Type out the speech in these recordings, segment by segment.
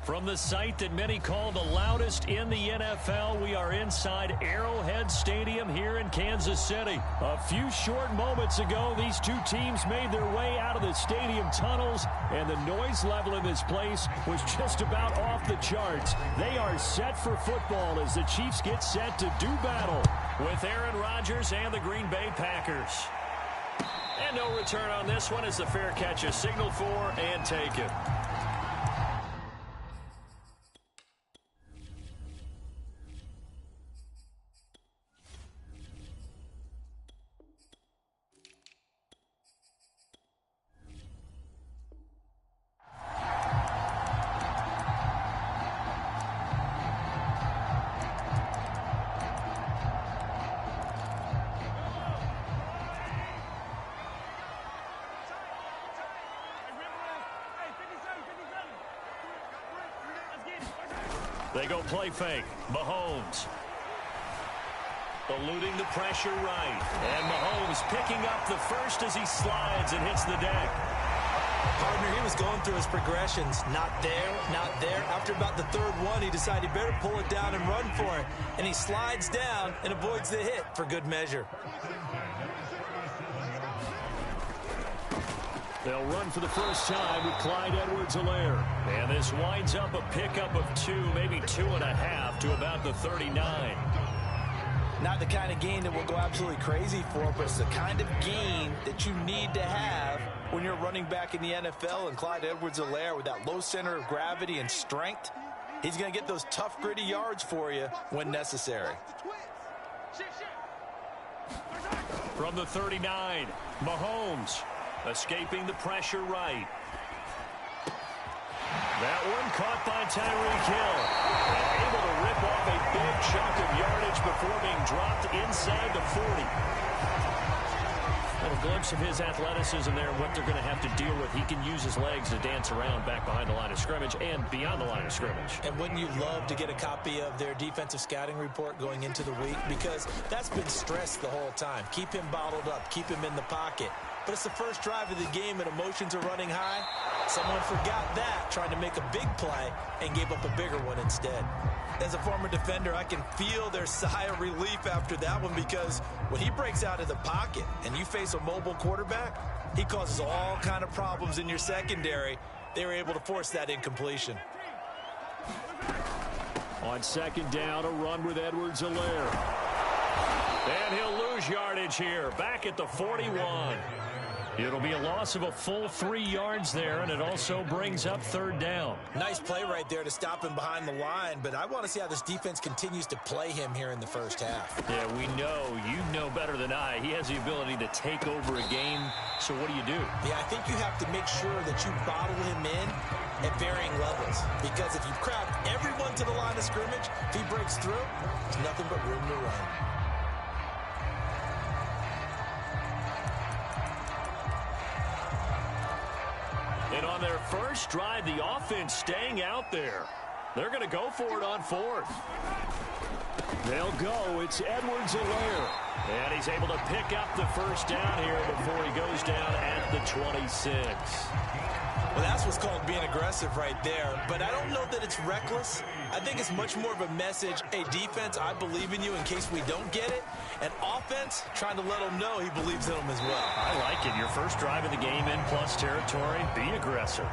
From the site that many call the loudest in the NFL, we are inside Arrowhead Stadium here in Kansas City. A few short moments ago, these two teams made their way out of the stadium tunnels, and the noise level in this place was just about off the charts. They are set for football as the Chiefs get set to do battle with Aaron Rodgers and the Green Bay Packers. And no return on this one as the fair catch is signaled for and taken. They go play fake. Mahomes. Eluding the pressure right. And Mahomes picking up the first as he slides and hits the deck. Partner, he was going through his progressions. Not there, not there. After about the third one, he decided he better pull it down and run for it. And he slides down and avoids the hit for good measure. They'll run for the first time with Clyde Edwards-Helaire. And this winds up a pickup of 2, maybe 2.5 to about the 39. Not the kind of gain that will go absolutely crazy for, but it's the kind of gain that you need to have when you're running back in the NFL. And Clyde Edwards-Helaire, with that low center of gravity and strength, he's going to get those tough, gritty yards for you when necessary. From the 39, Mahomes. Escaping the pressure right. That one caught by Tyreek Hill. And able to rip off a big chunk of yardage before being dropped inside the 40. A glimpse of his athleticism there and what they're going to have to deal with. He can use his legs to dance around back behind the line of scrimmage and beyond the line of scrimmage. And wouldn't you love to get a copy of their defensive scouting report going into the week? Because that's been stressed the whole time. Keep him bottled up. Keep him in the pocket. But it's the first drive of the game and emotions are running high. Someone forgot that, trying to make a big play and gave up a bigger one instead. As a former defender, I can feel their sigh of relief after that one, because when he breaks out of the pocket and you face a mobile quarterback, he causes all kind of problems in your secondary. They were able to force that incompletion. On second down, a run with Edwards-Helaire. And he'll lose yardage here, back at the 41. It'll be a loss of a full 3 yards there, and it also brings up third down. Nice play right there to stop him behind the line, but I want to see how this defense continues to play him here in the first half. Yeah, we know. You know better than I. He has the ability to take over a game, so what do? Yeah, I think you have to make sure that you bottle him in at varying levels, because if you crowd everyone to the line of scrimmage, if he breaks through, there's nothing but room to run. And on their first drive, the offense staying out there. They're going to go for it on fourth. They'll go. It's Edwards-Helaire. And he's able to pick up the first down here before he goes down at the 26. Well, that's what's called being aggressive right there. But I don't know that it's reckless. I think it's much more of a message, hey, defense, I believe in you in case we don't get it. And offense, trying to let him know he believes in him as well. I like it. Your first drive of the game in plus territory, be aggressive.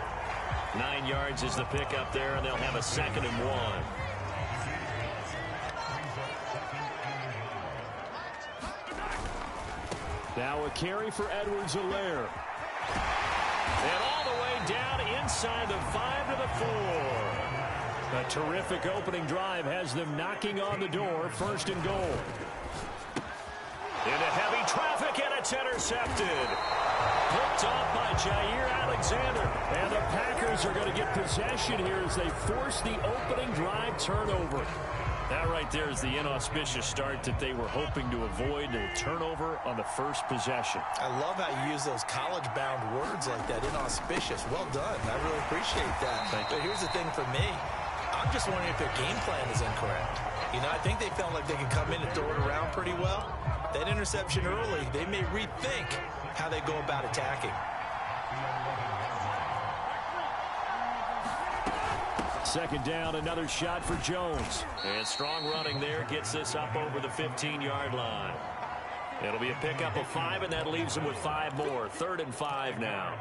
9 yards is the pickup there, and they'll have a 2nd and 1. Now a carry for Edwards-Helaire. And all the way down inside the 5 to the 4. A terrific opening drive has them knocking on the door, 1st and goal. Into heavy traffic, and it's intercepted. Picked off by Jair Alexander. And the Packers are going to get possession here as they force the opening drive turnover. That right there is the inauspicious start that they were hoping to avoid, a turnover on the first possession. I love how you use those college-bound words like that, inauspicious. Well done. I really appreciate that. But here's the thing for me. I'm just wondering if their game plan is incorrect. You know, I think they felt like they could come in and throw it around pretty well. That interception early, they may rethink how they go about attacking. second down, another shot for Jones. And strong running there gets this up over the 15-yard line. It'll be a pickup of 5, and that leaves him with 5 more. 3rd and 5 now.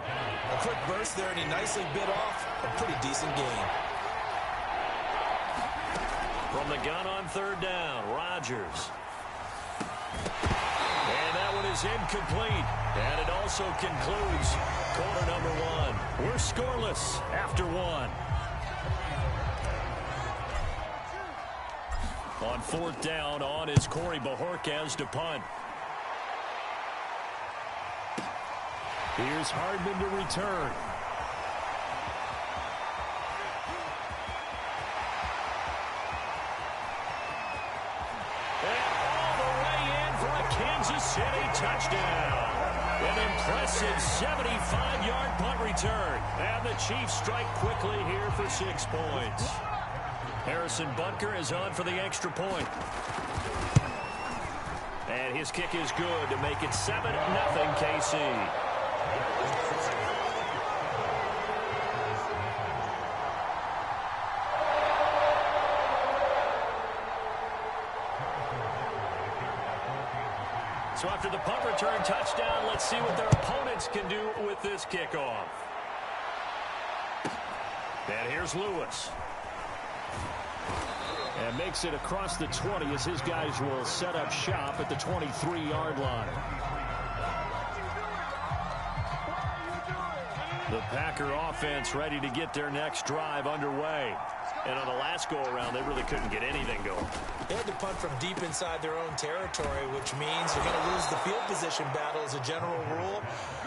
A quick burst there, and he nicely bit off a pretty decent gain. From the gun on 3rd down, Rodgers. And that one is incomplete. And it also concludes quarter number 1. We're scoreless after 1. On 4th down, on is Corey Bojorquez to punt. Here's Hardman to return. And all the way in for a Kansas City touchdown. An impressive 75-yard punt return. And the Chiefs strike quickly here for 6 points. Harrison Butker is on for the extra point. And his kick is good to make it 7-0 KC. So after the punt return touchdown, let's see what their opponents can do with this kickoff. And here's Lewis. And makes it across the 20 as his guys will set up shop at the 23-yard line. The Packer offense ready to get their next drive underway. And on the last go-around, they really couldn't get anything going. They had to punt from deep inside their own territory, which means you're going to lose the field position battle as a general rule.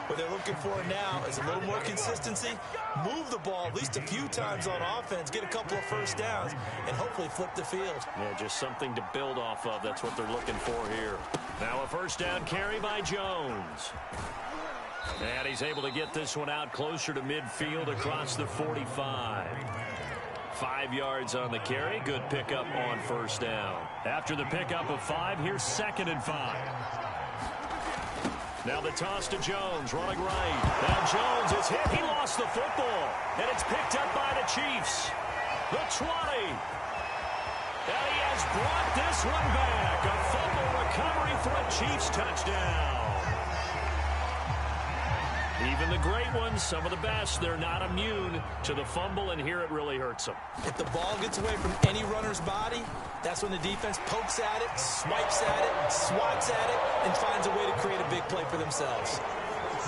What they're looking for now is a little more consistency, move the ball at least a few times on offense, get a couple of first downs, and hopefully flip the field. Yeah, just something to build off of. That's what they're looking for here. Now a first down carry by Jones. And he's able to get this one out closer to midfield across the 45. 5 yards on the carry. Good pickup on first down. After the pickup of 5, here's 2nd and 5. Now the toss to Jones, running right. Now Jones is hit. He lost the football. And it's picked up by the Chiefs. The 20. And he has brought this one back. A fumble recovery for a Chiefs touchdown. Even the great ones, some of the best, they're not immune to the fumble, and here it really hurts them. If the ball gets away from any runner's body, that's when the defense pokes at it, swipes at it, swats at it, and finds a way to create a big play for themselves.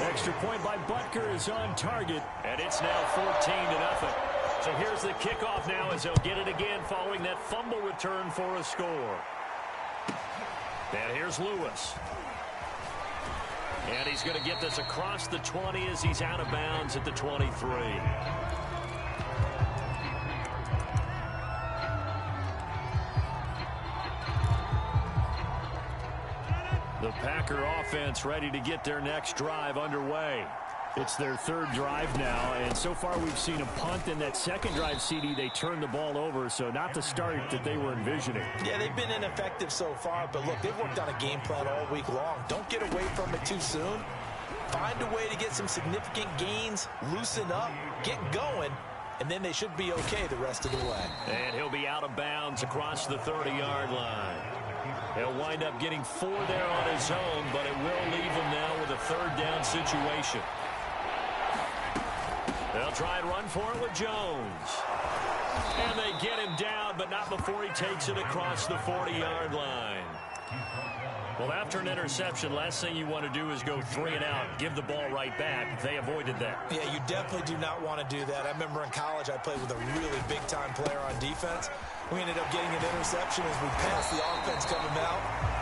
Extra point by Butker is on target, and it's now 14-0. So here's the kickoff now as they'll get it again following that fumble return for a score. And here's Lewis. And he's going to get this across the 20 as he's out of bounds at the 23. The Packer offense ready to get their next drive underway. It's their 3rd drive now, and so far we've seen a punt. In that 2nd drive, CD, they turned the ball over, so not the start that they were envisioning. Yeah, they've been ineffective so far, but look, they've worked on a game plan all week long. Don't get away from it too soon. Find a way to get some significant gains, loosen up, get going, and then they should be okay the rest of the way. And he'll be out of bounds across the 30-yard line. He'll wind up getting 4 there on his own, but it will leave him now with a 3rd down situation. They'll try and run for it with Jones. And they get him down, but not before he takes it across the 40-yard line. Well, after an interception, last thing you want to do is go 3 and out, give the ball right back. They avoided that. Yeah, you definitely do not want to do that. I remember in college I played with a really big-time player on defense. We ended up getting an interception as we passed the offense coming out.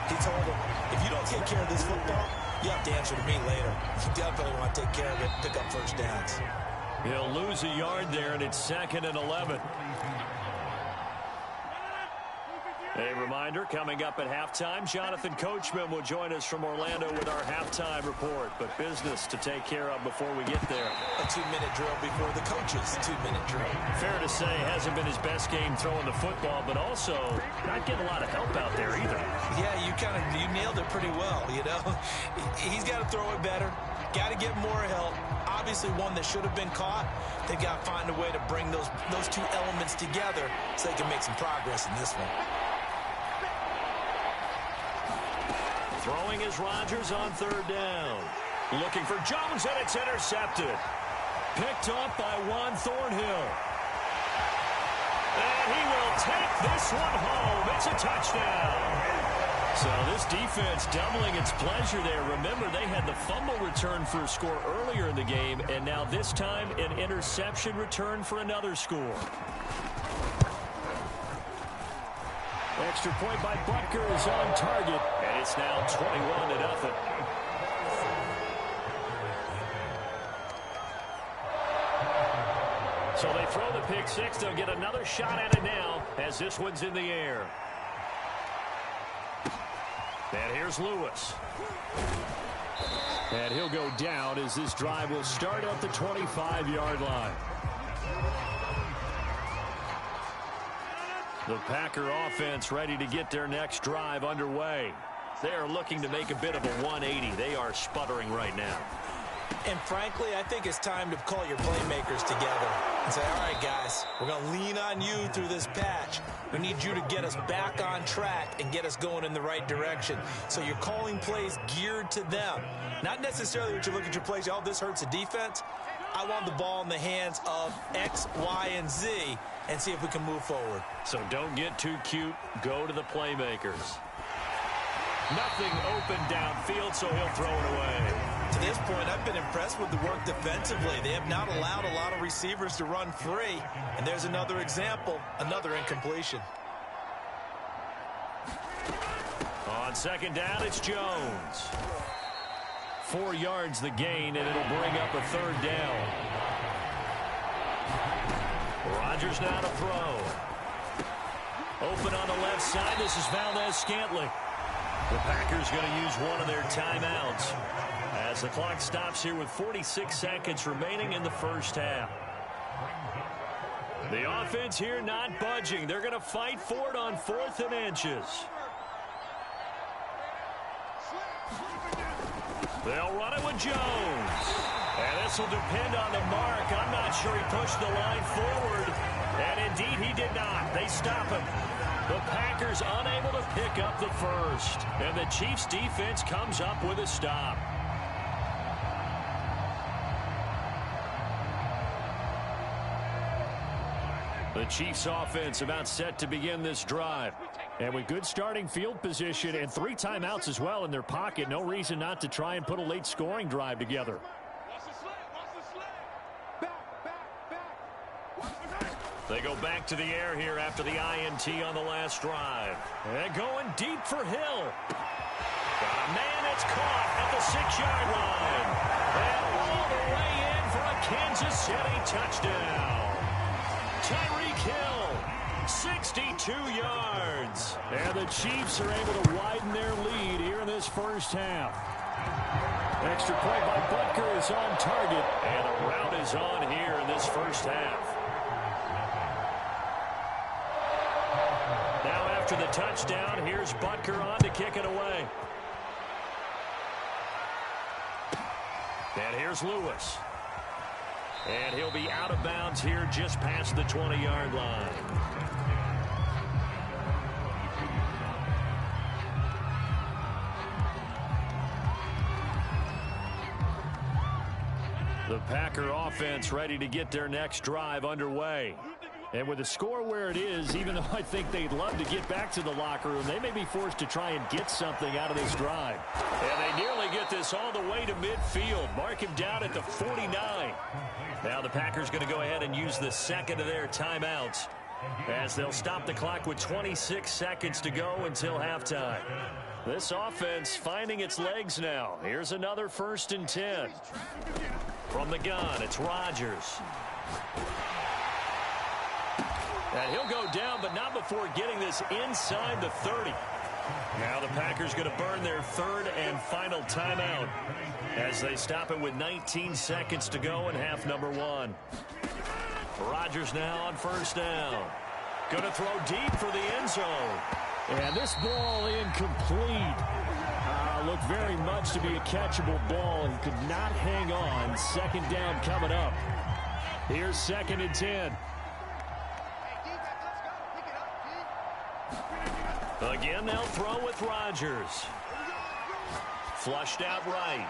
He told him, if you don't take care of this football, you have to answer to me later. You definitely want to take care of it, pick up first downs. He'll lose a yard there, and it's 2nd and 11. A reminder, coming up at halftime, Jonathan Coachman will join us from Orlando with our halftime report. But business to take care of before we get there. A 2-minute drill before the coaches' 2-minute drill. Fair to say, hasn't been his best game throwing the football, but also not getting a lot of help out there either. Yeah, you nailed it pretty well, you know. He's got to throw it better. Got to get more help. Obviously one that should have been caught. They've got to find a way to bring those two elements together so they can make some progress in this one. Throwing is Rodgers on third down. Looking for Jones, and it's intercepted. Picked off by Juan Thornhill. And he will take this one home. It's a touchdown. So this defense doubling its pleasure there. Remember, they had the fumble return for a score earlier in the game, and now this time an interception return for another score. Extra point by Butker is on target, and it's now 21-0. So they throw the pick six. They'll get another shot at it now as this one's in the air. And here's Lewis. And he'll go down as this drive will start at the 25-yard line. The Packer offense ready to get their next drive underway. They are looking to make a bit of a 180. They are sputtering right now. And frankly, I think it's time to call your playmakers together and say, all right, guys, we're going to lean on you through this patch. We need you to get us back on track and get us going in the right direction. So you're calling plays geared to them. Not necessarily what you look at your plays, oh, this hurts the defense. I want the ball in the hands of X, Y, and Z and see if we can move forward. So don't get too cute. Go to the playmakers. Nothing open downfield, so he'll throw it away. To this point, I've been impressed with the work defensively. They have not allowed a lot of receivers to run free. And there's another example, another incompletion. On second down, it's Jones. 4 yards the gain, and it'll bring up a third down. Rodgers now to throw. Open on the left side. This is Valdez-Scantling. The Packers going to use one of their timeouts as the clock stops here with 46 seconds remaining in the first half. The offense here not budging. They're going to fight for it on 4th and inches. They'll run it with Jones. And this will depend on the mark. I'm not sure he pushed the line forward. And indeed he did not. They stop him. The Packers unable to pick up the first. And the Chiefs defense comes up with a stop. The Chiefs offense about set to begin this drive. And with good starting field position and 3 timeouts as well in their pocket, no reason not to try and put a late scoring drive together. They go back to the air here after the INT on the last drive. And going deep for Hill. Got a man that's caught at the 6-yard line. And all the way in for a Kansas City touchdown. Tyreek Hill, 62 yards. And the Chiefs are able to widen their lead here in this first half. Extra point by Butker is on target. And the route is on here in this first half. Now after the touchdown, here's Butker on to kick it away. And here's Lewis. And he'll be out of bounds here just past the 20-yard line. The Packer offense ready to get their next drive underway. And with the score where it is, even though I think they'd love to get back to the locker room, they may be forced to try and get something out of this drive. And they nearly get this all the way to midfield. Mark him down at the 49. Now the Packers going to go ahead and use the second of their timeouts as they'll stop the clock with 26 seconds to go until halftime. This offense finding its legs now. Here's another 1st and 10. From the gun, it's Rodgers. And he'll go down, but not before getting this inside the 30. Now the Packers going to burn their 3rd and final timeout as they stop it with 19 seconds to go in half number 1. Rodgers now on 1st down. Going to throw deep for the end zone. And this ball incomplete. looked very much to be a catchable ball. He could not hang on. Second down coming up. Here's 2nd and 10. Again, they'll throw with Rodgers. Flushed out right.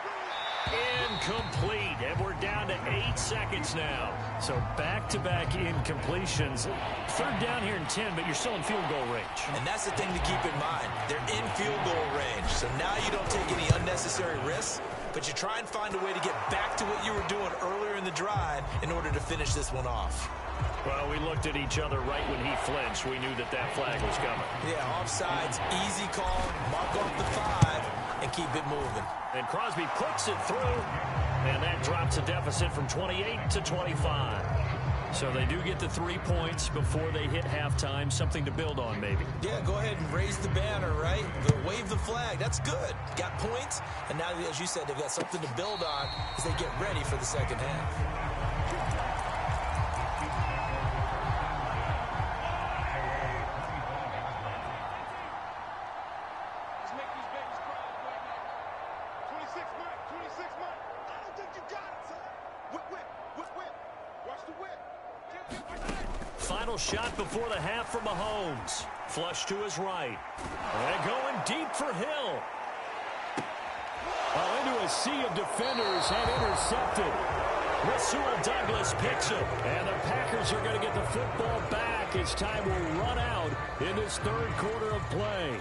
Incomplete, and we're down to 8 seconds now. So back-to-back incompletions. 3rd down here and 10, but you're still in field goal range. And that's the thing to keep in mind. They're in field goal range, so now you don't take any unnecessary risks, but you try and find a way to get back to what you were doing earlier in the drive in order to finish this one off. Well, we looked at each other right when he flinched. We knew that that flag was coming. Yeah, offsides, easy call, mark off the 5, and keep it moving. And Crosby puts it through, and that drops a deficit from 28 to 25. So they do get the 3 points before they hit halftime, something to build on maybe. Yeah, go ahead and raise the banner, right? Wave the flag. That's good. Got points, and now, as you said, they've got something to build on as they get ready for the second half. Final shot before the half from Mahomes. Flush to his right. And going deep for Hill. Well, into a sea of defenders and intercepted. Rasul Douglas picks it. And the Packers are going to get the football back as time will run out in this 3rd quarter of play.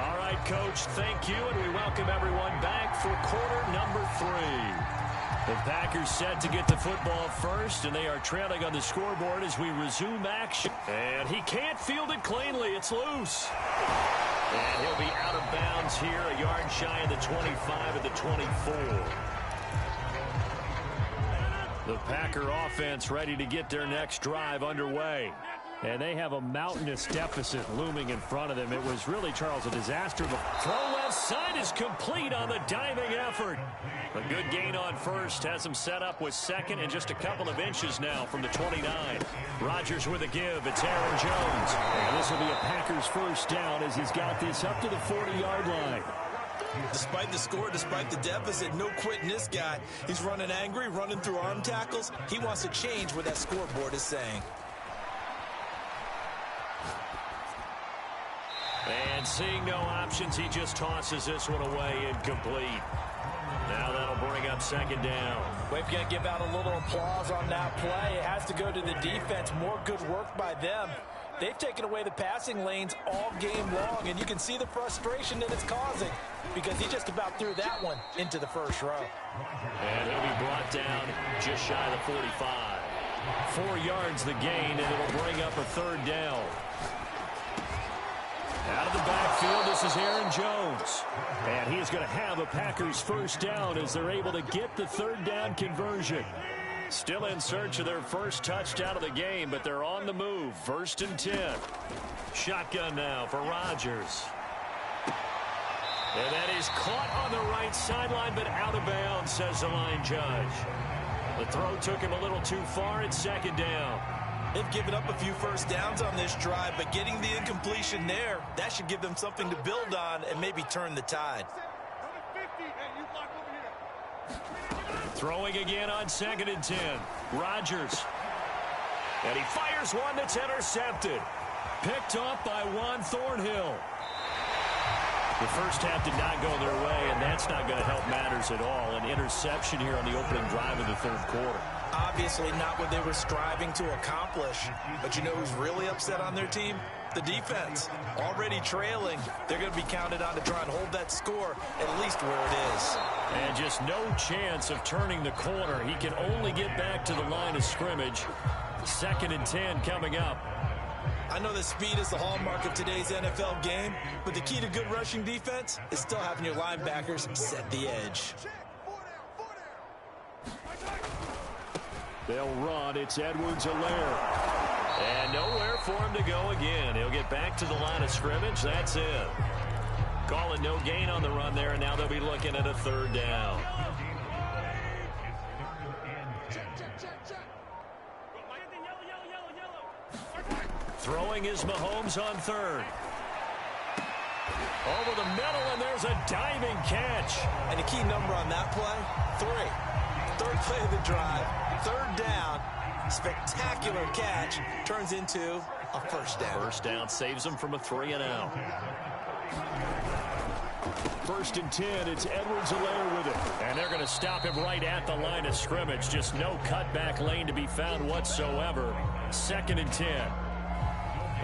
All right, Coach, thank you, and we welcome everyone back for quarter number 3. The Packers set to get the football first, and they are trailing on the scoreboard as we resume action. And he can't field it cleanly. It's loose. And he'll be out of bounds here, a yard shy of the 25 at the 24. The Packer offense ready to get their next drive underway. And they have a mountainous deficit looming in front of them. It was really, Charles, a disaster. The throw left side is complete on the diving effort. A good gain on first. Has him set up with 2nd and just a couple of inches now from the 29. Rodgers with a give. It's Aaron Jones. And this will be a Packers first down as he's got this up to the 40-yard line. Despite the score, despite the deficit, no quitting this guy. He's running angry, running through arm tackles. He wants to change what that scoreboard is saying. And seeing no options, he just tosses this one away, incomplete. Now that'll bring up 2nd down. We've got to give out a little applause on that play. It has to go to the defense. More good work by them. They've taken away the passing lanes all game long, and you can see the frustration that it's causing because he just about threw that one into the first row. And he'll be brought down just shy of the 45. 4 yards the gain, and it'll bring up a 3rd down. Out of the backfield, this is Aaron Jones. And he is going to have a Packers first down as they're able to get the 3rd down conversion. Still in search of their first touchdown of the game, but they're on the move. 1st and 10. Shotgun now for Rodgers. And that is caught on the right sideline, but out of bounds, says the line judge. The throw took him a little too far. It's 2nd down. They've given up a few first downs on this drive, but getting the incompletion there, that should give them something to build on and maybe turn the tide. Throwing again on 2nd and 10. Rodgers. And he fires one that's intercepted. Picked off by Juan Thornhill. The first half did not go their way, and that's not going to help matters at all. An interception here on the opening drive of the 3rd quarter. Obviously not what they were striving to accomplish. But you know who's really upset on their team? The defense. Already trailing. They're going to be counted on to try and hold that score at least where it is. And just no chance of turning the corner. He can only get back to the line of scrimmage. 2nd and 10 coming up. I know that speed is the hallmark of today's NFL game, but the key to good rushing defense is still having your linebackers set the edge. They'll run. It's Edwards-Helaire. And nowhere for him to go again. He'll get back to the line of scrimmage. That's it. Calling no gain on the run there, and now they'll be looking at a 3rd down. Throwing is Mahomes on 3rd. Over the middle, and there's a diving catch. And the key number on that play, 3. Third play of the drive, third down, spectacular catch, turns into a first down. First down saves them from a 3-and-out. 1st and 10, it's Edwards-Helaire with it. And they're going to stop him right at the line of scrimmage. Just no cutback lane to be found whatsoever. 2nd and 10.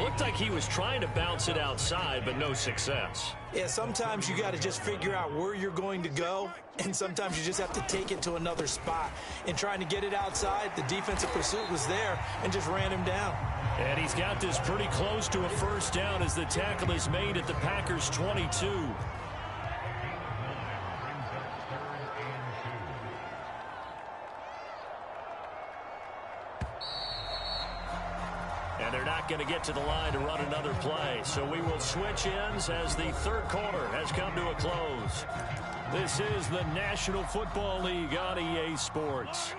Looked like he was trying to bounce it outside, but no success. Yeah, sometimes you got to just figure out where you're going to go, and sometimes you just have to take it to another spot. In trying to get it outside, the defensive pursuit was there and just ran him down. And he's got this pretty close to a first down as the tackle is made at the Packers' 22. And they're not going to get to the line to run another play. So we will switch ends as the third quarter has come to a close. This is the National Football League on EA Sports.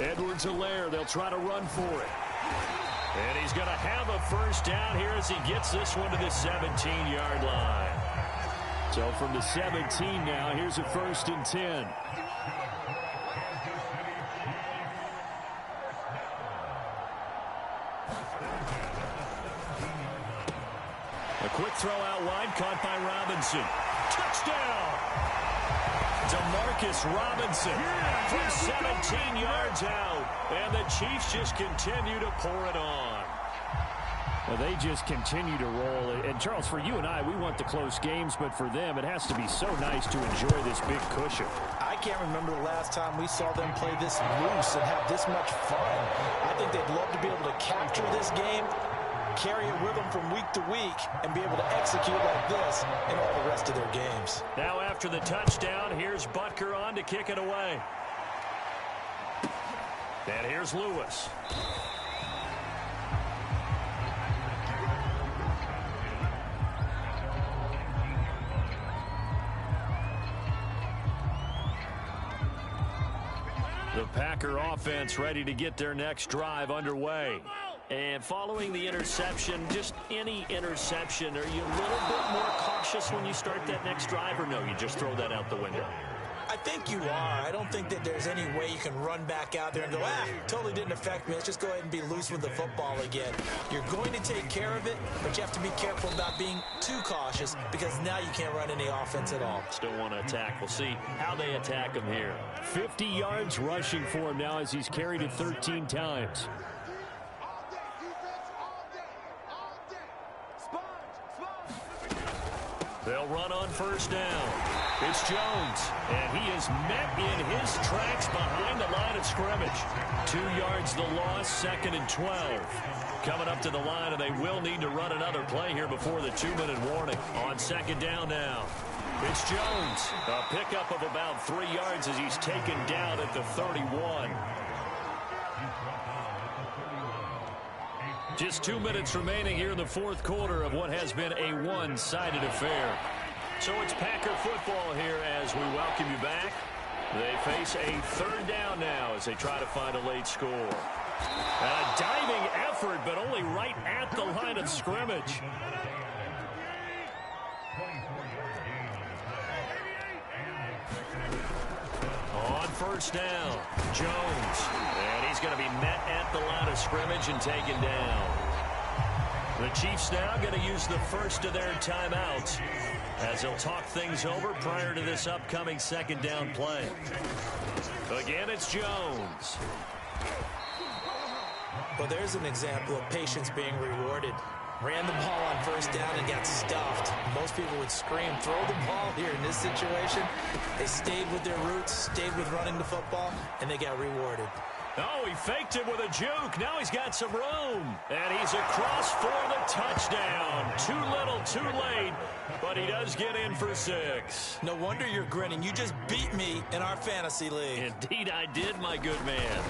Edwards-Helaire, they'll try to run for it. And he's going to have a first down here as he gets this one to the 17-yard line. So from the 17 now, here's a 1st and 10. A quick throw out wide, caught by Robinson. Touchdown! DeMarcus Robinson from 17 yards out. And the Chiefs just continue to pour it on. Well, they just continue to roll. And, Charles, for you and I, we want the close games, but for them, it has to be so nice to enjoy this big cushion. I can't remember the last time we saw them play this loose and have this much fun. I think they'd love to be able to capture this game, carry it with them from week to week, and be able to execute like this in all the rest of their games. Now after the touchdown, here's Butker on to kick it away. And here's Lewis. The Packer offense ready to get their next drive underway. And following the interception, just any interception, are you a little bit more cautious when you start that next drive, or no, you just throw that out the window? I think you are. I don't think that there's any way you can run back out there and go, totally didn't affect me. Let's just go ahead and be loose with the football again. You're going to take care of it, but you have to be careful about being too cautious because now you can't run any offense at all. Still want to attack. We'll see how they attack him here. 50 yards rushing for him now as he's carried it 13 times. They'll run on first down. It's Jones, and he is met in his tracks behind the line of scrimmage. 2 yards the loss, 2nd and 12. Coming up to the line, and they will need to run another play here before the 2-minute warning. On 2nd down now. It's Jones. A pickup of about 3 yards as he's taken down at the 31. Just 2 minutes remaining here in the fourth quarter of what has been a one-sided affair. So it's Packer football here as we welcome you back. They face a third down now as they try to find a late score. A diving effort, but only right at the line of scrimmage. On first down, Jones. And he's going to be met at the line of scrimmage and taken down. The Chiefs now going to use the first of their timeouts as they'll talk things over prior to this upcoming 2nd down play. Again, it's Jones. Well, there's an example of patience being rewarded. Ran the ball on first down and got stuffed. Most people would scream, throw the ball here in this situation. They stayed with their roots, stayed with running the football, and they got rewarded. Oh, he faked it with a juke. Now he's got some room. And he's across for the touchdown. Too little, too late. But he does get in for 6. No wonder you're grinning. You just beat me in our fantasy league. Indeed I did, my good man.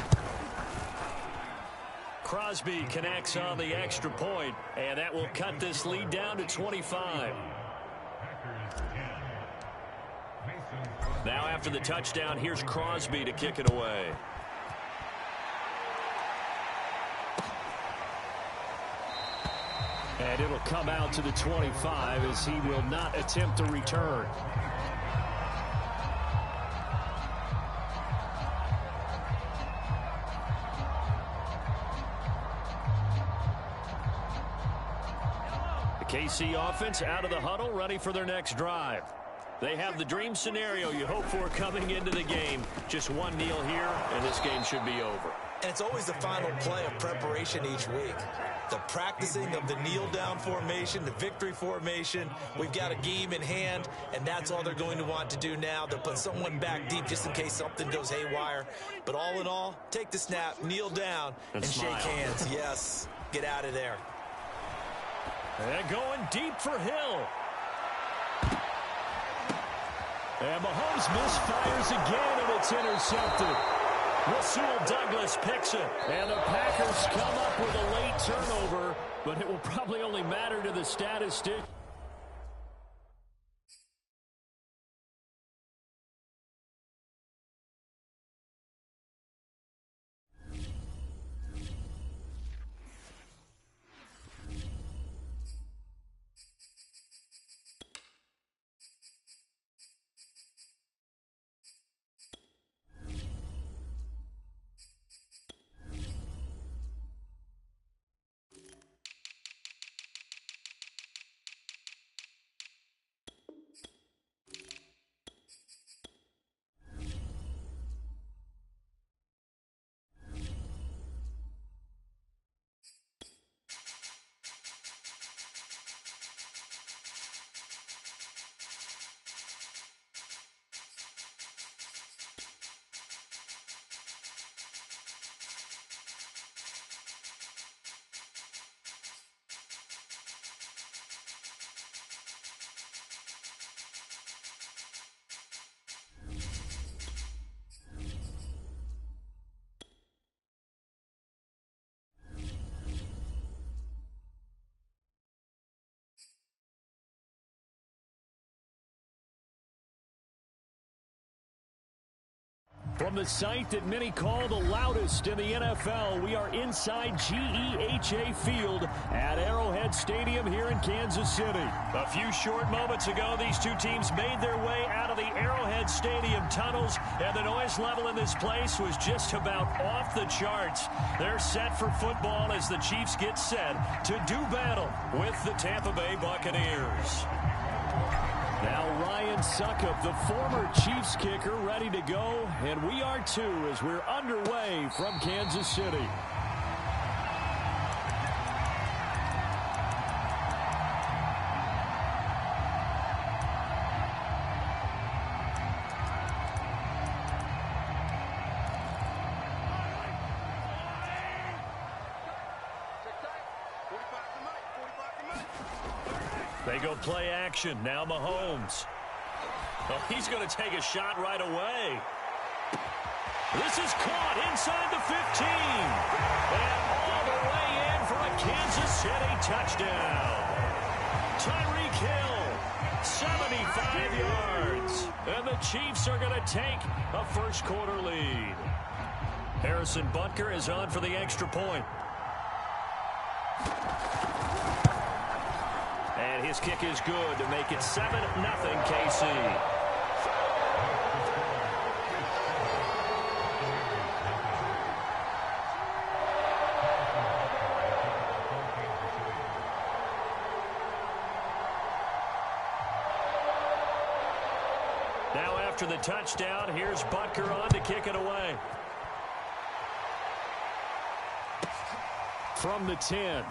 Crosby connects on the extra point, and that will cut this lead down to 25. Now after the touchdown, here's Crosby to kick it away. And it'll come out to the 25 as he will not attempt to return. The KC offense out of the huddle, ready for their next drive. They have the dream scenario you hope for coming into the game. Just one kneel here, and this game should be over. And it's always the final play of preparation each week. The practicing of the kneel-down formation, the victory formation. We've got a game in hand, and that's all they're going to want to do now. They'll put someone back deep just in case something goes haywire. But all in all, take the snap, kneel down, and shake hands. Yes, get out of there. And going deep for Hill. And Mahomes misfires again, and it's intercepted. Rasul Douglas picks it. And the Packers come up with a late turnover, but it will probably only matter to the statistician. From the site that many call the loudest in the NFL, we are inside GEHA Field at Arrowhead Stadium here in Kansas City. A few short moments ago, these two teams made their way out of the Arrowhead Stadium tunnels, and the noise level in this place was just about off the charts. They're set for football as the Chiefs get set to do battle with the Tampa Bay Buccaneers. Now Ryan Suckup, the former Chiefs kicker, ready to go, and we are too as we're underway from Kansas City. They go play action. Now Mahomes. Oh, he's going to take a shot right away. This is caught inside the 15. And all the way in for a Kansas City touchdown. Tyreek Hill, 75 yards. And the Chiefs are going to take a first quarter lead. Harrison Butker is on for the extra point. And his kick is good to make it 7-0 KC. Now after the touchdown, here's Butker on to kick it away. From the 10.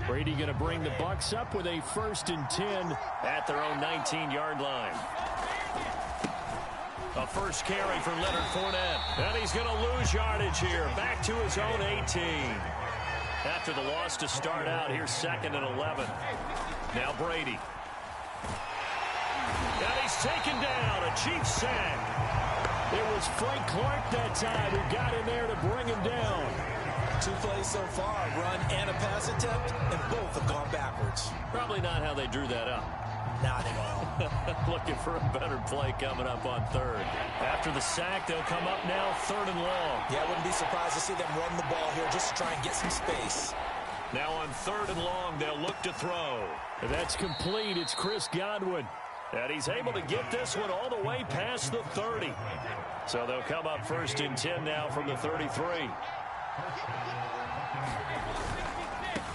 Brady going to bring the Bucs up with a 1st and 10 at their own 19-yard line. A first carry for Leonard Fournette. And he's going to lose yardage here. Back to his own 18. After the loss to start out, here's 2nd and 11. Now Brady. And he's taken down. A Chiefs sack. It was Frank Clark that time who got in there to bring him down. 2 plays so far, run and a pass attempt, and both have gone backwards. Probably not how they drew that up. Not at all. Looking for a better play coming up on third. After the sack, they'll come up now third and long. Yeah, I wouldn't be surprised to see them run the ball here just to try and get some space. Now on third and long, they'll look to throw. That's complete. It's Chris Godwin. And he's able to get this one all the way past the 30. So they'll come up first and 10 now from the 33.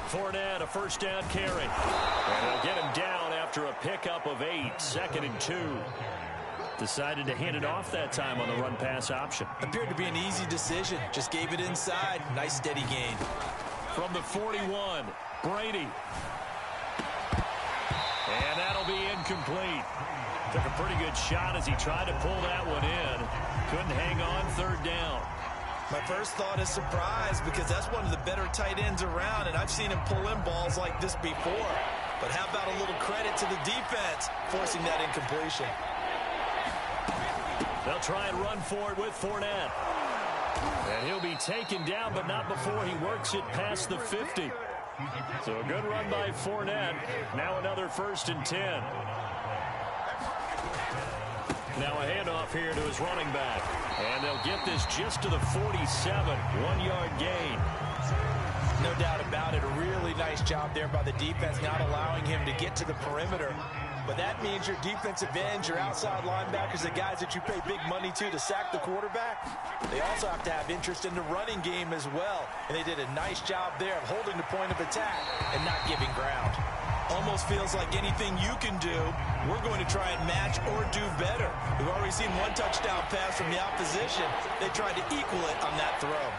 Fournette, a first down carry. And they'll get him down after a pickup of 8, 2nd and 2. Decided to hand it off that time on the run-pass option. Appeared to be an easy decision. Just gave it inside. Nice steady gain. From the 41, Brady. And that'll be incomplete. Took a pretty good shot as he tried to pull that one in. Couldn't hang on third down. My first thought is surprise because that's one of the better tight ends around, and I've seen him pull in balls like this before. But how about a little credit to the defense forcing that incompletion? They'll try and run for it with Fournette. And he'll be taken down, but not before he works it past the 50. So a good run by Fournette. Now another first and 10. Now a handoff here to his running back. And they'll get this just to the 47. 1-yard gain. No doubt about it. A really nice job there by the defense, not allowing him to get to the perimeter. But that means your defensive ends, your outside linebackers, the guys that you pay big money to sack the quarterback, they also have to have interest in the running game as well. And they did a nice job there of holding the point of attack and not giving ground. Almost feels like anything you can do, we're going to try and match or do better. We've already seen one touchdown pass from the opposition. They tried to equal it on that throw.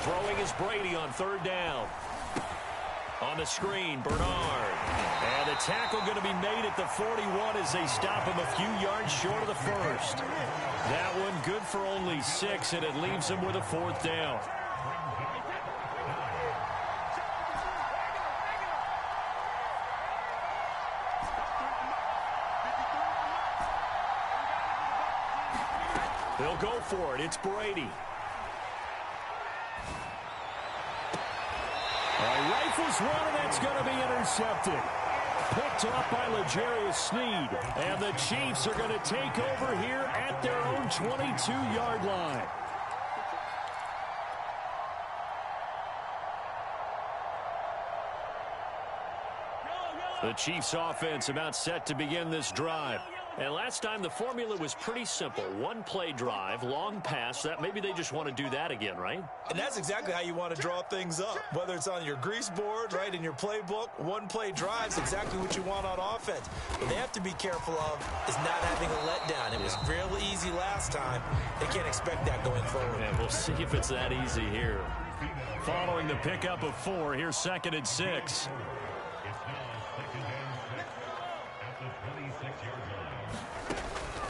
Throwing is Brady on third down. On the screen, Bernard. And the tackle going to be made at the 41 as they stop him a few yards short of the first. That one good for only 6, and it leaves him with a 4th down. They'll go for it. It's Brady. Rifles run, and that's going to be intercepted. Picked up by L'Jarius Sneed. And the Chiefs are going to take over here at their own 22-yard line. The Chiefs offense about set to begin this drive. And last time the formula was pretty simple. One play drive, long pass. That maybe they just want to do that again, right? And that's exactly how you want to draw things up. Whether it's on your grease board, right, in your playbook, one play drives exactly what you want on offense. What they have to be careful of is not having a letdown. It was real easy last time. They can't expect that going forward. And we'll see if it's that easy here. Following the pickup of 4, here's 2nd and 6.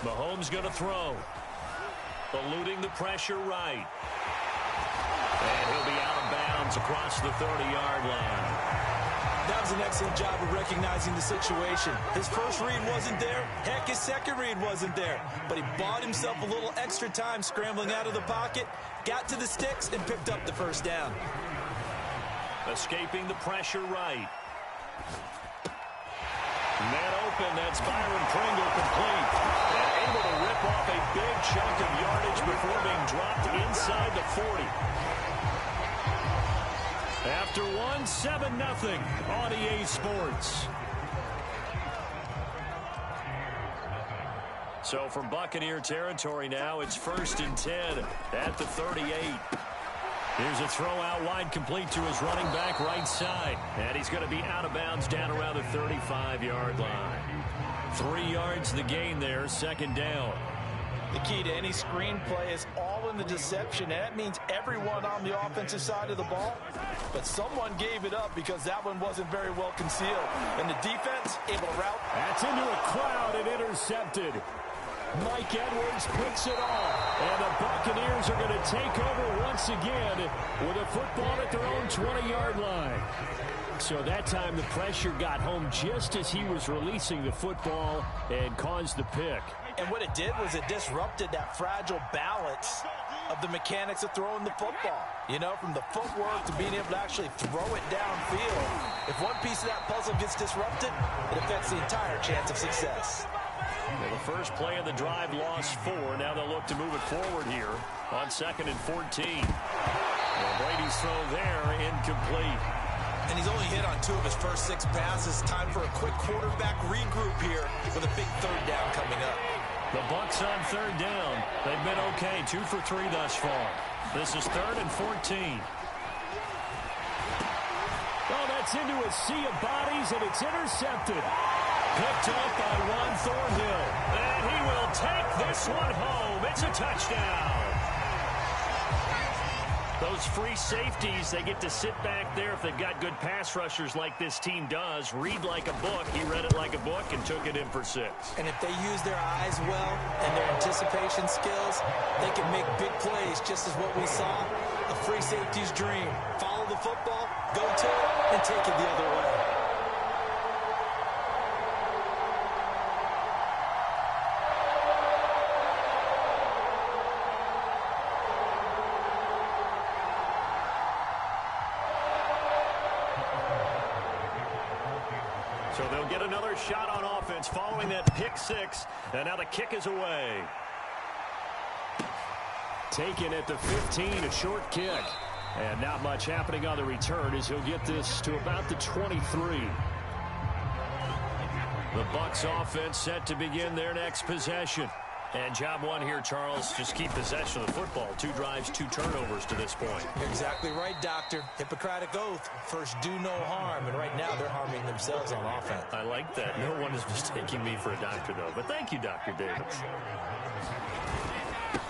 Mahomes going to throw. Eluding the pressure right. And he'll be out of bounds across the 30-yard line. That was an excellent job of recognizing the situation. His first read wasn't there. Heck, his second read wasn't there. But he bought himself a little extra time scrambling out of the pocket, got to the sticks, and picked up the first down. Escaping the pressure right. Net open, that's Byron Pringle complete. And able to rip off a big chunk of yardage before being dropped inside the 40. After 1, 7-0 on EA Sports. So from Buccaneer territory now, it's 1st and 10 at the 38. Here's a throw out wide, complete to his running back right side. And he's going to be out of bounds down around the 35-yard line. 3 yards the gain there, 2nd down. The key to any screenplay is all in the deception, and that means everyone on the offensive side of the ball. But someone gave it up because that one wasn't very well concealed. And the defense able to route. That's into a crowd and intercepted. Mike Edwards picks it off. And the Buccaneers are going to take over once again with a football at their own 20-yard line. So that time the pressure got home just as he was releasing the football and caused the pick. And what it did was it disrupted that fragile balance of the mechanics of throwing the football. You know, from the footwork to being able to actually throw it downfield. If one piece of that puzzle gets disrupted, it affects the entire chance of success. Well, the first play of the drive lost 4. Now they'll look to move it forward here on 2nd and 14. Well, Brady's throw there, incomplete. And he's only hit on 2 of his first 6 passes. Time for a quick quarterback regroup here with a big 3rd down coming up. The Bucs on 3rd down. They've been okay, 2 for 3 thus far. This is 3rd and 14. Oh, that's into a sea of bodies, and it's intercepted. Picked up by Juan Thornhill. And he will take this one home. It's a touchdown. Those free safeties, they get to sit back there if they've got good pass rushers like this team does. Read like a book. He read it like a book and took it in for 6. And if they use their eyes well and their anticipation skills, they can make big plays, just as what we saw. A free safety's dream. Follow the football, go to it, and take it the other way. So they'll get another shot on offense following that pick 6. And now the kick is away. Taken at the 15, a short kick. And not much happening on the return as he'll get this to about the 23. The Bucs offense set to begin their next possession. And job 1 here, Charles, just keep possession of the football. 2 drives, 2 turnovers to this point. You're exactly right, Doctor. Hippocratic oath. First, do no harm. And right now, they're harming themselves on offense. I like that. No one is mistaking me for a doctor, though. But thank you, Dr. Davis.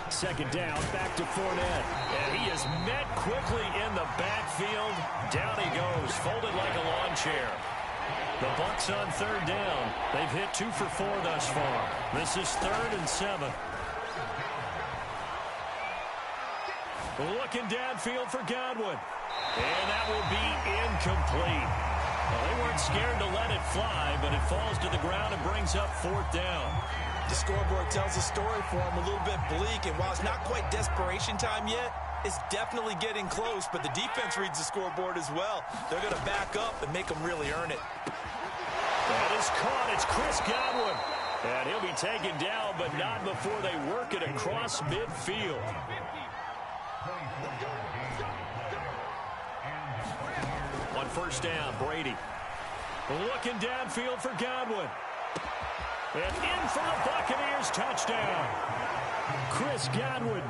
2nd down, back to Fournette. And he is met quickly in the backfield. Down he goes, folded like a lawn chair. The Bucs on 3rd down. They've hit 2 for 4 thus far. This is 3rd and 7. Looking downfield for Godwin. And that will be incomplete. Well, they weren't scared to let it fly, but it falls to the ground and brings up 4th down. The scoreboard tells a story for him, a little bit bleak, and while it's not quite desperation time yet, it's definitely getting close, but the defense reads the scoreboard as well. They're going to back up and make them really earn it. That is caught. It's Chris Godwin. And he'll be taken down, but not before they work it across midfield. On 1st down, Brady. Looking downfield for Godwin. And in for the Buccaneers touchdown. Chris Godwin,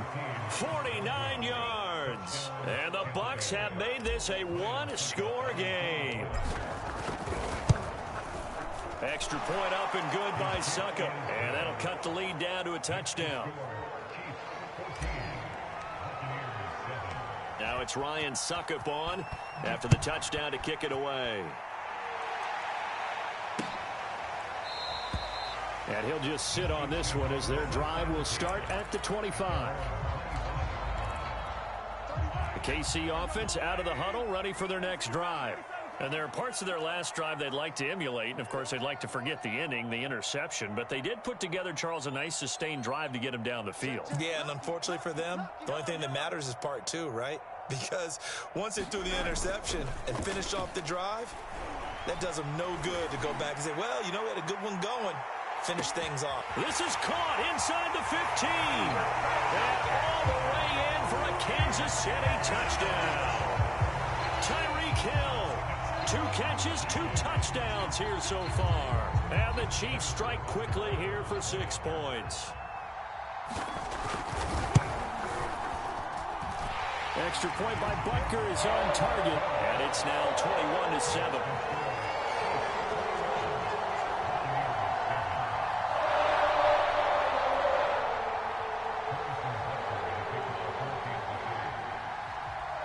49 yards. And the Bucs have made this a 1-score game. Extra point up and good by Suckup. And that'll cut the lead down to a touchdown. Now it's Ryan Suckup on after the touchdown to kick it away. And he'll just sit on this one as their drive will start at the 25. The KC offense out of the huddle, ready for their next drive. And there are parts of their last drive they'd like to emulate. And, of course, they'd like to forget the ending, the interception. But they did put together, Charles, a nice sustained drive to get him down the field. Yeah, and unfortunately for them, the only thing that matters is part 2, right? Because once they threw the interception and finished off the drive, that does them no good to go back and say, well, you know, we had a good one going. Finish things off. This is caught inside the 15. And all the way in for a Kansas City touchdown. Tyreek Hill. 2 catches, 2 touchdowns here so far. And the Chiefs strike quickly here for 6 points. Extra point by Butker is on target. And it's now 21-7.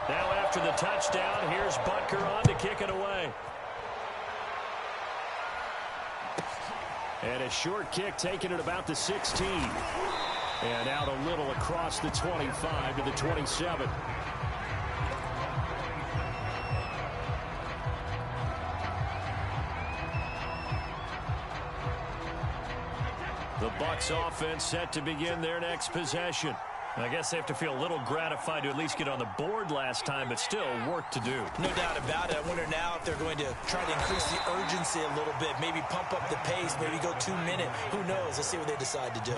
Now after the touchdown, here's Butker on to kick it away. And a short kick taken at about the 16. And out a little across the 25 to the 27. The Bucs offense set to begin their next possession. I guess they have to feel a little gratified to at least get on the board last time, but still work to do. No doubt about it. I wonder now if they're going to try to increase the urgency a little bit, maybe pump up the pace, maybe go 2 minute. Who knows? Let's see what they decide to do.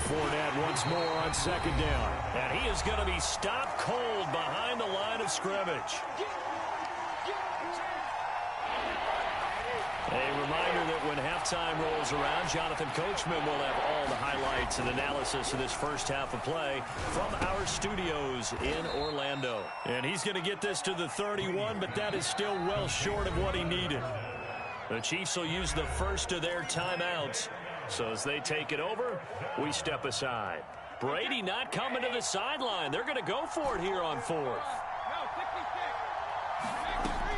Fournette once more on second down. And he is going to be stopped cold behind the line of scrimmage. A reminder that when halftime rolls around, Jonathan Coachman will have all the highlights and analysis of this first half of play from our studios in Orlando. And he's going to get this to the 31, but that is still well short of what he needed. The Chiefs will use the first of their timeouts. So as they take it over, we step aside. Brady not coming to the sideline. They're going to go for it here on fourth.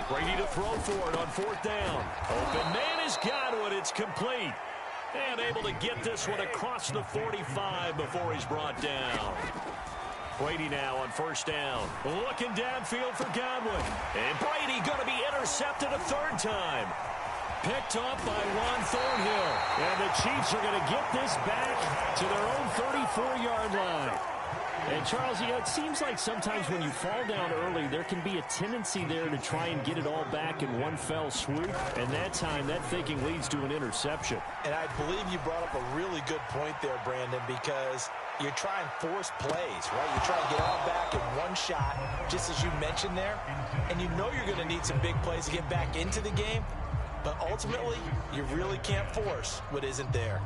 Brady to throw for it on fourth down. Open man has got it. It's complete. And able to get this one across the 45 before he's brought down. Brady now on first down. Looking downfield for Godwin. And Brady going to be intercepted a third time. Picked up by Juan Thornhill. And the Chiefs are going to get this back to their own 34-yard line. And, Charles, it seems like sometimes when you fall down early, there can be a tendency there to try and get it all back in one fell swoop. And that time, that thinking leads to an interception. And I believe you brought up a really good point there, Brandon, because you're trying to force plays, right? You're trying to get all back in one shot, just as you mentioned there. And you know you're going to need some big plays to get back into the game. But ultimately, you really can't force what isn't there.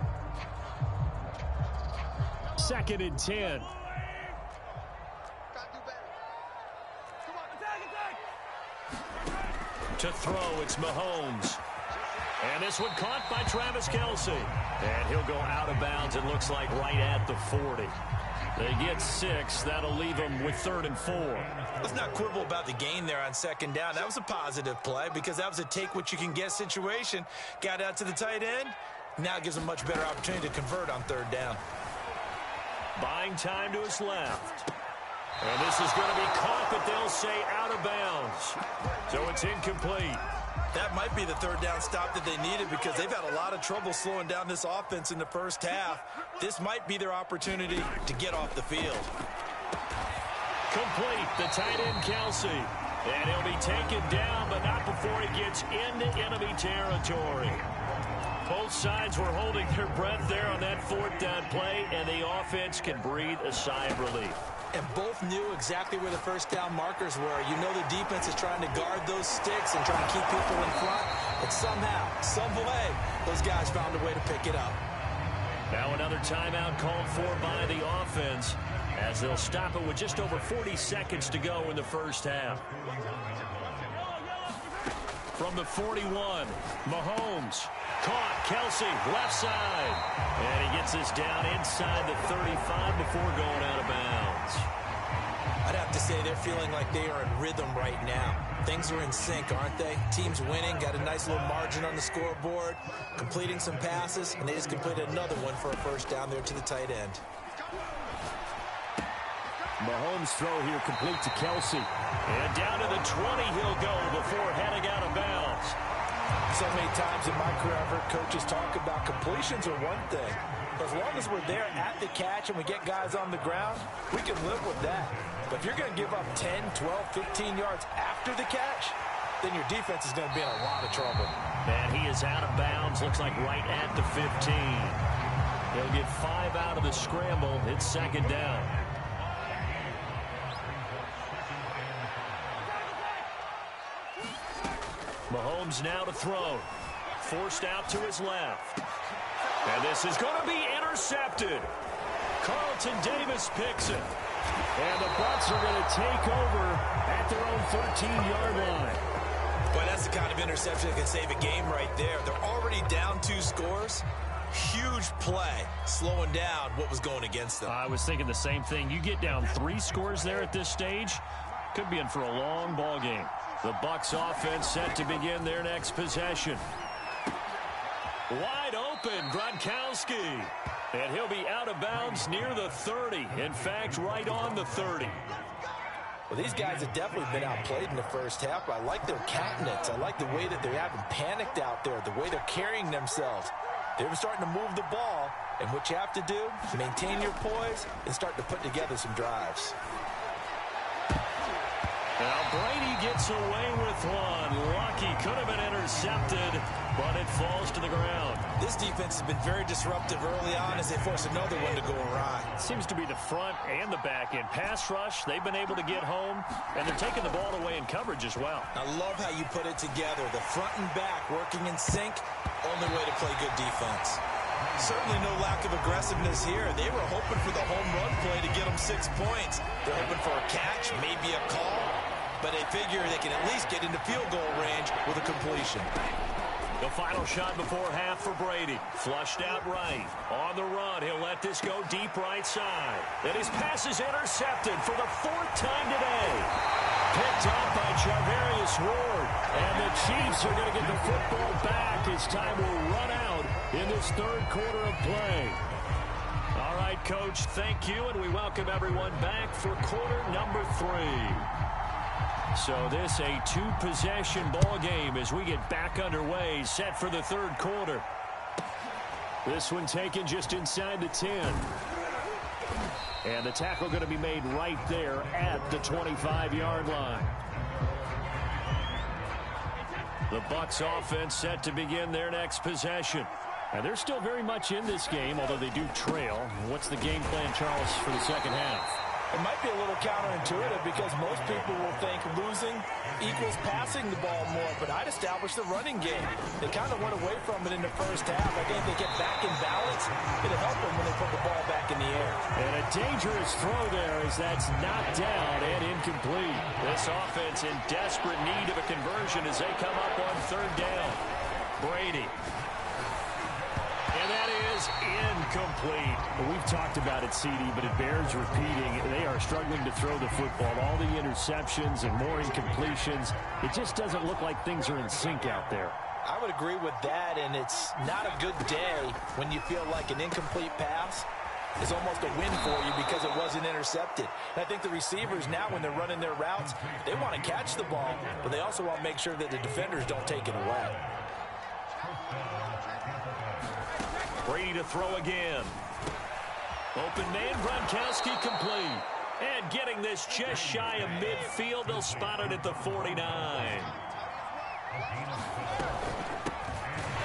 2nd and 10. To throw, it's Mahomes. And this one caught by Travis Kelce. And he'll go out of bounds, it looks like, right at the 40. They get 6. That'll leave them with 3rd and 4. Let's not quibble about the gain there on second down. That was a positive play because that was a take-what-you-can-get situation. Got out to the tight end. Now it gives them a much better opportunity to convert on 3rd down. Buying time to his left. And this is going to be caught, but they'll say out of bounds. So it's incomplete. That might be the 3rd down stop that they needed because they've had a lot of trouble slowing down this offense in the first half. This might be their opportunity to get off the field. Complete, the tight end Kelce. And he'll be taken down, but not before he gets into enemy territory. Both sides were holding their breath there on that 4th down play, and the offense can breathe a sigh of relief. And both knew exactly where the first down markers were. You know the defense is trying to guard those sticks and trying to keep people in front. But somehow, some way, those guys found a way to pick it up. Now another timeout called for by the offense as they'll stop it with just over 40 seconds to go in the first half. From the 41, Mahomes. Caught, Kelce, left side. And he gets this down inside the 35 before going out of bounds. I'd have to say they're feeling like they are in rhythm right now. Things are in sync, aren't they? Team's winning, got a nice little margin on the scoreboard, completing some passes, and they just completed another one for a first down there to the tight end. Mahomes' throw here complete to Kelce. And down to the 20 he'll go before heading out of bounds. So many times in my career I've heard coaches talk about completions are one thing. But as long as we're there at the catch and we get guys on the ground, we can live with that. But if you're going to give up 10, 12, 15 yards after the catch, then your defense is going to be in a lot of trouble. And he is out of bounds, looks like right at the 15. He'll get 5 out of the scramble. It's 2nd down. Mahomes now to throw. Forced out to his left. And this is going to be intercepted. Carlton Davis picks it. And the Bucs are going to take over at their own 13-yard line. Boy, that's the kind of interception that can save a game right there. They're already down 2 scores. Huge play, slowing down what was going against them. I was thinking the same thing. You get down 3 scores there at this stage, could be in for a long ball game. The Bucs offense set to begin their next possession. Wide open, Gronkowski. And he'll be out of bounds near the 30. In fact, right on the 30. Well, these guys have definitely been outplayed in the first half. I like their countenance. I like the way that they haven't panicked out there, the way they're carrying themselves. They're starting to move the ball, and what you have to do, maintain your poise and start to put together some drives. Now Brady gets away with one. Lucky, could have been intercepted, but it falls to the ground. This defense has been very disruptive early on as they force another one to go awry. Seems to be the front and the back end. Pass rush, they've been able to get home, and they're taking the ball away in coverage as well. I love how you put it together. The front and back working in sync, only way to play good defense. Certainly no lack of aggressiveness here. They were hoping for the home run play to get them 6 points. They're hoping for a catch, maybe a call, but they figure they can at least get into field goal range with a completion. The final shot before half for Brady. Flushed out right. On the run, he'll let this go deep right side. And his pass is intercepted for the 4th time today. Picked up by Charvarius Ward. And the Chiefs are going to get the football back as time will run out in this 3rd quarter of play. All right, Coach, thank you, and we welcome everyone back for quarter number 3. So this a 2-possession ball game as we get back underway, set for the 3rd quarter. This one taken just inside the 10. And the tackle going to be made right there at the 25-yard line. The Bucs offense set to begin their next possession. And they're still very much in this game, although they do trail. What's the game plan, Charles, for the second half? It might be a little counterintuitive because most people will think losing equals passing the ball more, but I'd establish the running game. They kind of went away from it in the first half. I think they get back in balance. It'll help them when they put the ball back in the air. And a dangerous throw there as that's knocked down and incomplete. This offense in desperate need of a conversion as they come up on 3rd down. Brady. And that is incomplete. Well, we've talked about it, CD, but it bears repeating. They are struggling to throw the football. All the interceptions and more incompletions. It just doesn't look like things are in sync out there. I would agree with that, and it's not a good day when you feel like an incomplete pass is almost a win for you because it wasn't intercepted. And I think the receivers now, when they're running their routes, they want to catch the ball, but they also want to make sure that the defenders don't take it away. Brady to throw again. Open man, Gronkowski complete. And getting this just shy of midfield, they'll spot it at the 49.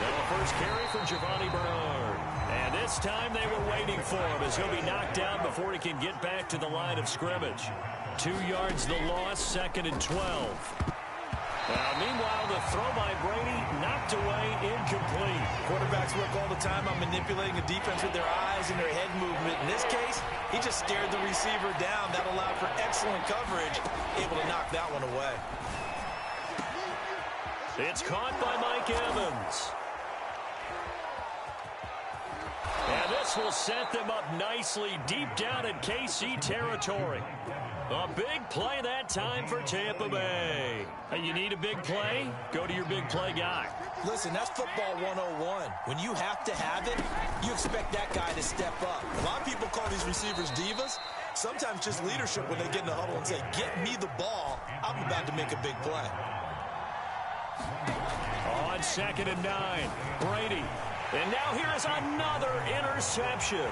Now a first carry for Giovanni Bernard. And this time they were waiting for him as he'll be knocked down before he can get back to the line of scrimmage. 2 yards the loss, 2nd and 12. Meanwhile, the throw by Brady knocked away, incomplete. Quarterbacks work all the time on manipulating the defense with their eyes and their head movement. In this case, he just stared the receiver down. That allowed for excellent coverage, able to knock that one away. It's caught by Mike Evans. And this will set them up nicely deep down in KC territory. A big play that time for Tampa Bay. Hey, you need a big play? Go to your big play guy. Listen, that's football 101. When you have to have it, you expect that guy to step up. A lot of people call these receivers divas. Sometimes just leadership when they get in the huddle and say, get me the ball. I'm about to make a big play. On 2nd and 9, Brady. And now here is another interception.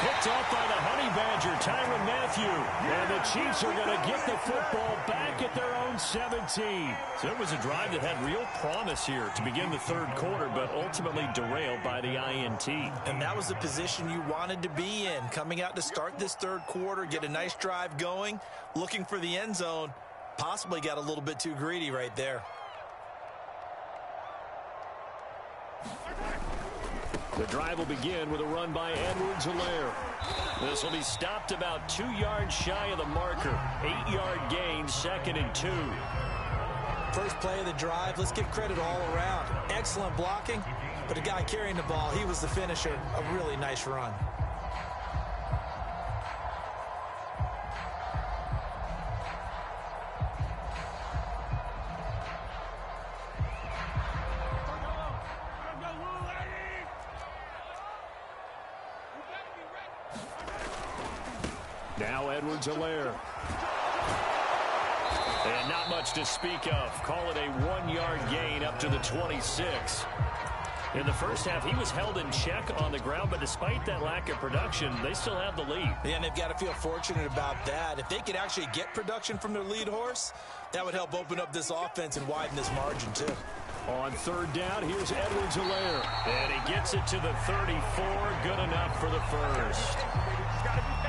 Picked up by the Honey Badger, Tyrann Mathieu. And the Chiefs are going to get the football back at their own 17. So it was a drive that had real promise here to begin the 3rd quarter, but ultimately derailed by the INT. And that was the position you wanted to be in. Coming out to start this 3rd quarter, get a nice drive going, looking for the end zone. Possibly got a little bit too greedy right there. The drive will begin with a run by Edwards-Helaire. This will be stopped about 2 yards shy of the marker. 8-yard gain, 2nd and 2. First play of the drive, let's give credit all around. Excellent blocking, but the guy carrying the ball, he was the finisher. A really nice run. Now Edwards-Helaire. And not much to speak of. Call it a 1-yard gain up to the 26. In the first half, he was held in check on the ground, but despite that lack of production, they still have the lead. Yeah, and they've got to feel fortunate about that. If they could actually get production from their lead horse, that would help open up this offense and widen this margin, too. On third down, here's Edwards-Helaire. And he gets it to the 34. Good enough for the first.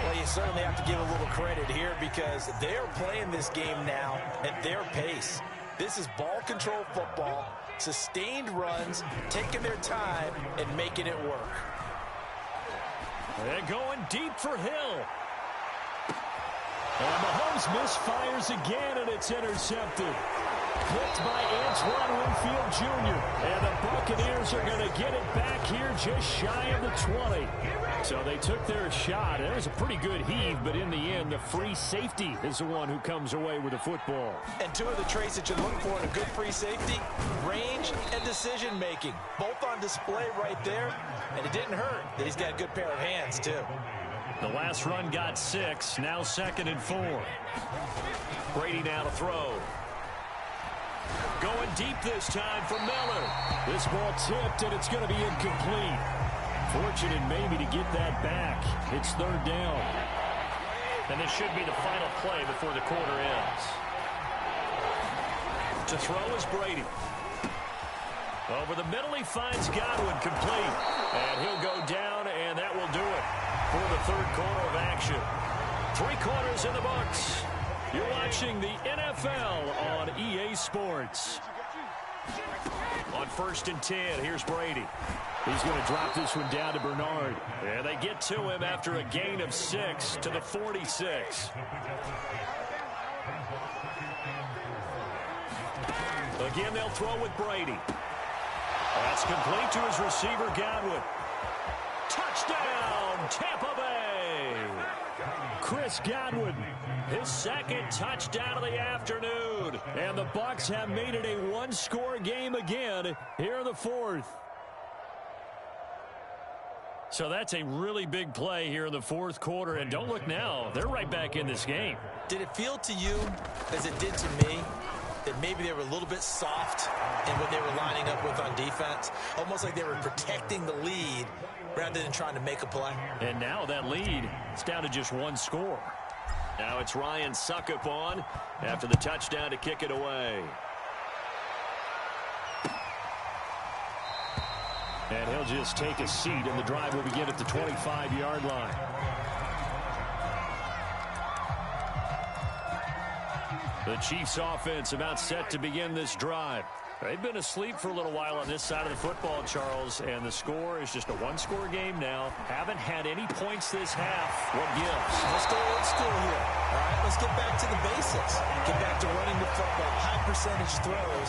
Well, you certainly have to give a little credit here because they're playing this game now at their pace. This is ball control football, sustained runs, taking their time, and making it work. And going deep for Hill. And Mahomes misfires again, and it's intercepted. Picked by Antoine Winfield Jr. And the Buccaneers are going to get it back here just shy of the 20. So they took their shot. It was a pretty good heave, but in the end, the free safety is the one who comes away with the football. And two of the traits that you look for in a good free safety, range and decision-making. Both on display right there, and it didn't hurt that he's got a good pair of hands, too. The last run got 6, now 2nd and 4. Brady now to throw. Going deep this time for Miller. This ball tipped, and it's going to be incomplete. Fortunate maybe to get that back. It's third down. And this should be the final play before the quarter ends. To throw is Brady. Over the middle, he finds Godwin complete. And he'll go down, and that will do it for the third quarter of action. 3 quarters in the books. You're watching the NFL on EA Sports. On 1st and 10, here's Brady. He's going to drop this one down to Bernard. And they get to him after a gain of 6 to the 46. Again, they'll throw with Brady. That's complete to his receiver, Godwin. Touchdown, Tampa Bay! Chris Godwin, his 2nd touchdown of the afternoon. And the Bucs have made it a 1-score game again here in the 4th. So that's a really big play here in the 4th quarter. And don't look now, they're right back in this game. Did it feel to you, as it did to me, that maybe they were a little bit soft in what they were lining up with on defense? Almost like they were protecting the lead rather than trying to make a play. And now that lead is down to just 1 score. Now it's Ryan Suckup on after the touchdown to kick it away. And he'll just take a seat, and the drive will begin at the 25-yard line. The Chiefs offense about set to begin this drive. They've been asleep for a little while on this side of the football, Charles, and the score is just a 1-score game now. Haven't had any points this half. What gives? Let's go old school here. All right, let's get back to the basics. Get back to running the football, high percentage throws.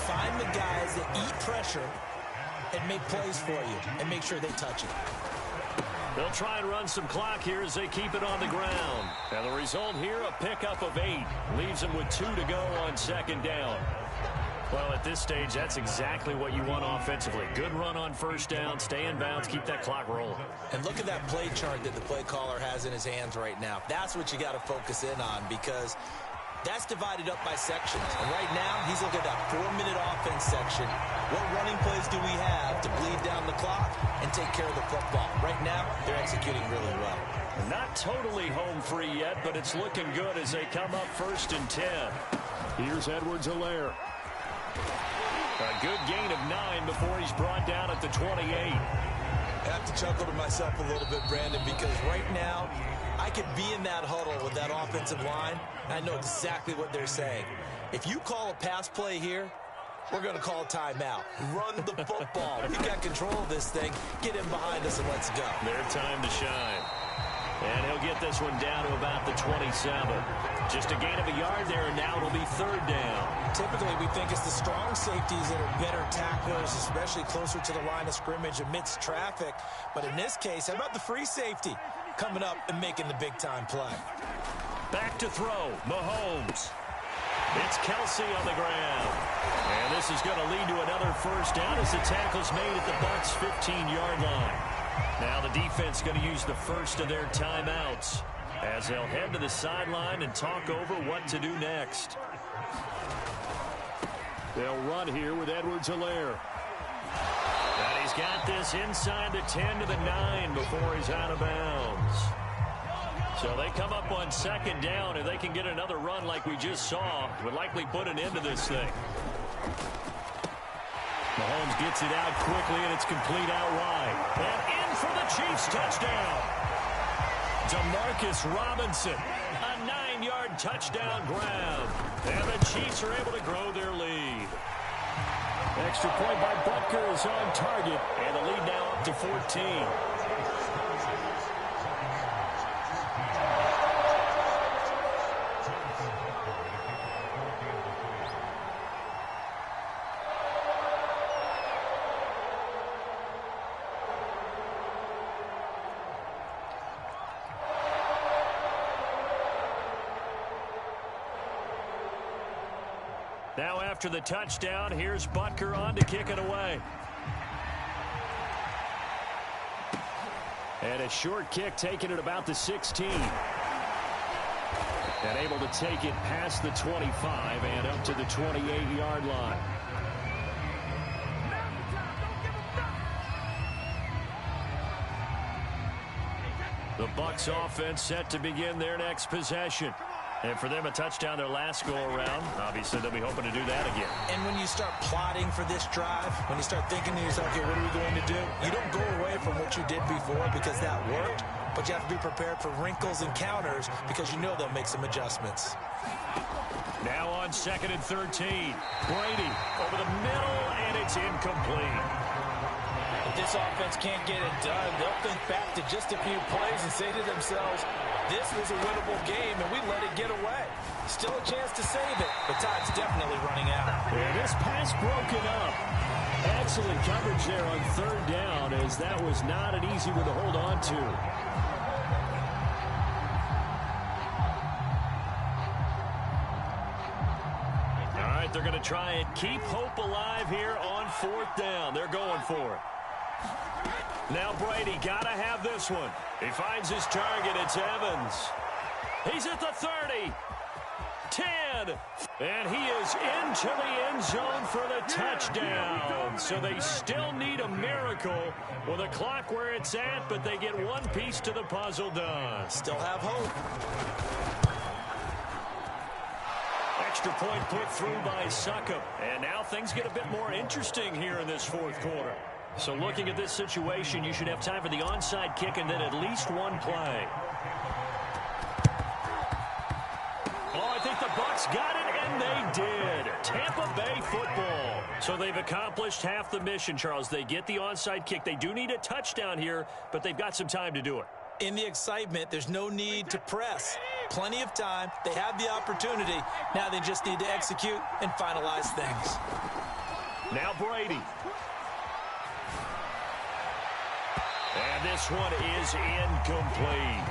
Find the guys that eat pressure and make plays for you and make sure they touch it. They'll try and run some clock here as they keep it on the ground. And the result here, a pickup of 8. Leaves them with 2 to go on 2nd down. Well, at this stage, that's exactly what you want offensively. Good run on 1st down, stay in bounds, keep that clock rolling. And look at that play chart that the play caller has in his hands right now. That's what you got to focus in on because that's divided up by sections. And right now, he's looking at that 4-minute offense section. What running plays do we have to bleed down the clock and take care of the football? Right now, they're executing really well. Not totally home free yet, but it's looking good as they come up 1st and 10. Here's Edwards-Helaire. A good gain of 9 before he's brought down at the 28. I have to chuckle to myself a little bit, Brandon, because right now I could be in that huddle with that offensive line. I know exactly what they're saying. If you call a pass play here, we're going to call a timeout. Run the football. We got control of this thing. Get in behind us and let's go. Their time to shine. And he'll get this one down to about the 27. Just a gain of a yard there, and now it'll be 3rd down. Typically, we think it's the strong safeties that are better tacklers, especially closer to the line of scrimmage amidst traffic. But in this case, how about the free safety coming up and making the big-time play? Back to throw, Mahomes. It's Kelsey on the ground. And this is going to lead to another 1st down as the tackle's made at the Bucs' 15-yard line. Now the defense going to use the first of their timeouts as they'll head to the sideline and talk over what to do next. They'll run here with Edwards-Helaire. And he's got this inside the 10 to the 9 before he's out of bounds. So they come up on second down. If they can get another run like we just saw, would likely put an end to this thing. Mahomes gets it out quickly, and it's complete out wide. And in for the Chiefs touchdown. Demarcus Robinson, a 9-yard touchdown grab. And the Chiefs are able to grow their lead. Extra point by Butker is on target, and the lead now up to 14. Now after the touchdown, here's Butker on to kick it away. And a short kick taken at about the 16. And able to take it past the 25 and up to the 28-yard line. The Bucs offense set to begin their next possession. And for them, a touchdown their last go-around. Obviously, they'll be hoping to do that again. And when you start plotting for this drive, when you start thinking to yourself, okay, what are we going to do? You don't go away from what you did before because that worked, but you have to be prepared for wrinkles and counters because you know they'll make some adjustments. Now on 2nd and 13. Brady over the middle, and it's incomplete. If this offense can't get it done, they'll think back to just a few plays and say to themselves, this was a winnable game, and we let it get away. Still a chance to save it, but time's definitely running out. And this pass broken up. Excellent coverage there on 3rd down, as that was not an easy one to hold on to. All right, they're going to try and keep hope alive here on 4th down. They're going for it. Now Brady got to have this one. He finds his target. It's Evans. He's at the 30. 10. And he is into the end zone for the touchdown. So they still need a miracle with the clock where it's at, but they get one piece to the puzzle done. Still have hope. Extra point put through by Succop. And now things get a bit more interesting here in this 4th quarter. So looking at this situation, you should have time for the onside kick and then at least one play. Oh, I think the Bucs got it, and they did. Tampa Bay football. So they've accomplished half the mission, Charles. They get the onside kick. They do need a touchdown here, but they've got some time to do it. In the excitement, there's no need to press. Plenty of time. They have the opportunity. Now they just need to execute and finalize things. Now Brady. And this one is incomplete.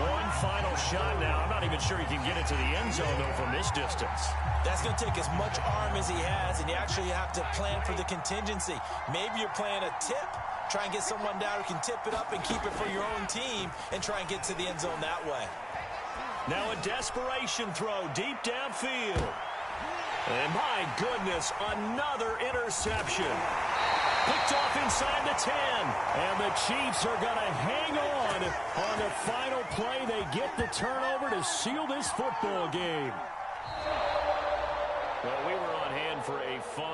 One final shot now. I'm not even sure he can get it to the end zone, though, from this distance. That's going to take as much arm as he has, and you actually have to plan for the contingency. Maybe you're playing a tip. Try and get someone down who can tip it up and keep it for your own team and try and get to the end zone that way. Now a desperation throw deep downfield. And my goodness, another interception. Picked off inside the 10. And the Chiefs are going to hang on the final play. They get the turnover to seal this football game. Well, we were on hand for a fun